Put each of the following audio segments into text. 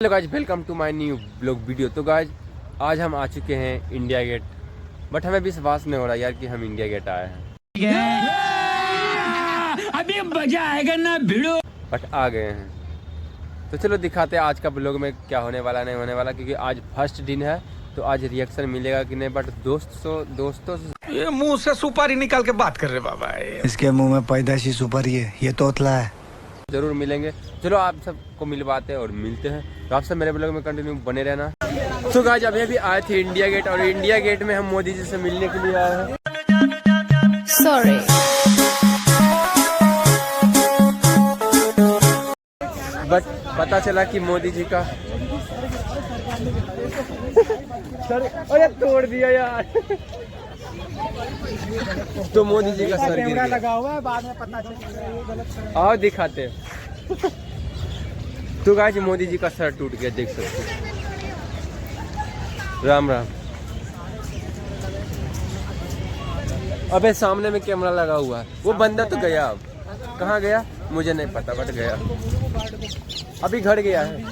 Hello guys, welcome to my new blog video. तो guys आज हम आ चुके हैं इंडिया गेट, बट हमें विश्वास नहीं हो रहा यार कि हम इंडिया गेट आए हैं। अभी मजा आएगा ना भिड़ो। बट आ गए हैं, तो चलो दिखाते हैं आज का ब्लॉग में क्या होने वाला नहीं होने वाला, क्योंकि आज फर्स्ट दिन है तो आज रिएक्शन मिलेगा कि नहीं। बट दोस्तों से ये मुंह से सुपारी निकाल के बात कर रहे बाबा। इसके मुंह में पैदाशी सुपारी है, ये तोतला है। जरूर मिलेंगे। चलो आप सबको मिलवाते हैं और मिलते हैं। तो आप सब मेरे ब्लॉग में कंटिन्यू बने रहना। तो गाइज अभी आए थे इंडिया गेट, और इंडिया गेट में हम मोदी जी से मिलने के लिए आए हैं। सॉरी। बट पता चला कि मोदी जी का अरे तोड़ दिया यार। तो मोदी जी का सर गिर गया। लगा हुआ है, बाद में पता चलेगा। आओ दिखाते। तो गाइस मोदी जी का सर टूट गया, देख सकते हो। राम राम। अबे सामने में कैमरा लगा हुआ है, वो बंदा तो गया। अब कहाँ गया मुझे नहीं पता, बट गया। अभी घर गया है।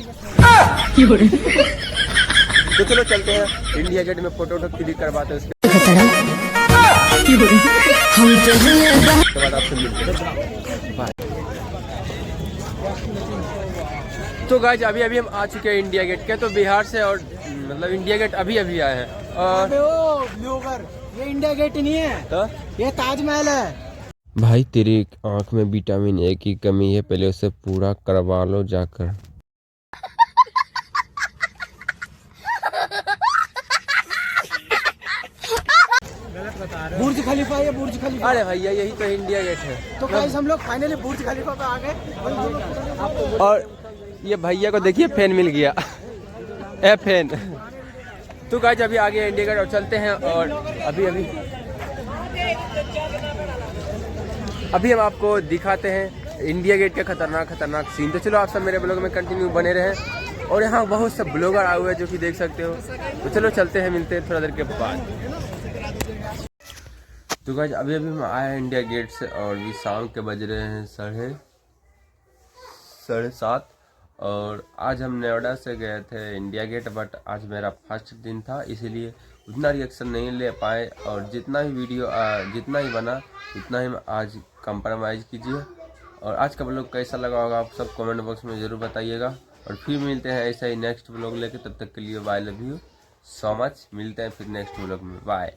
तो चलो चलते हैं इंडिया गेट में, फोटो क्लिक करवाते हैं। उसके बाद आपसे मिलते हैं। बाय। तो गाइज अभी हम आ चुके हैं इंडिया गेट के। तो बिहार से, और मतलब इंडिया गेट अभी आए हैं। और ये इंडिया गेट नहीं है, तो ये ताजमहल है। भाई तेरी आंख में विटामिन ए की कमी है, पहले उसे पूरा करवा लो जाकर। बुर्ज खलीफा, ये बुर्ज खलीफा। अरे भैया यही तो इंडिया गेट है। तो गाइस हम लोग फाइनली बुर्ज खलीफा पे आ गए। और ये भैया को देखिए फैन मिल गया। ए फैन। तो गाइस अभी आ गया इंडिया गेट, और चलते हैं। और अभी हम आपको दिखाते हैं इंडिया गेट का खतरनाक सीन। तो चलो आप सब मेरे ब्लॉग में कंटिन्यू बने रहें। और यहाँ बहुत सब ब्लॉगर आए हुए हैं जो कि देख सकते हो। तो चलो चलते हैं, मिलते हैं थोड़ा देर के बाद। तो गाइस अभी हम आए हैं इंडिया गेट से, और भी शाम के बज रहे हैं 7:30। और आज हम नोएडा से गए थे इंडिया गेट, बट आज मेरा फर्स्ट दिन था, इसीलिए उतना रिएक्शन नहीं ले पाए। और जितना ही वीडियो जितना ही बना उतना ही आज कंप्रोमाइज़ कीजिए। और आज का ब्लॉग कैसा लगा होगा आप सब कमेंट बॉक्स में ज़रूर बताइएगा। और फिर मिलते हैं ऐसा ही नेक्स्ट ब्लॉग लेके। तब तक के लिए bye, love you so much. मिलते हैं फिर नेक्स्ट ब्लॉग में, बाय।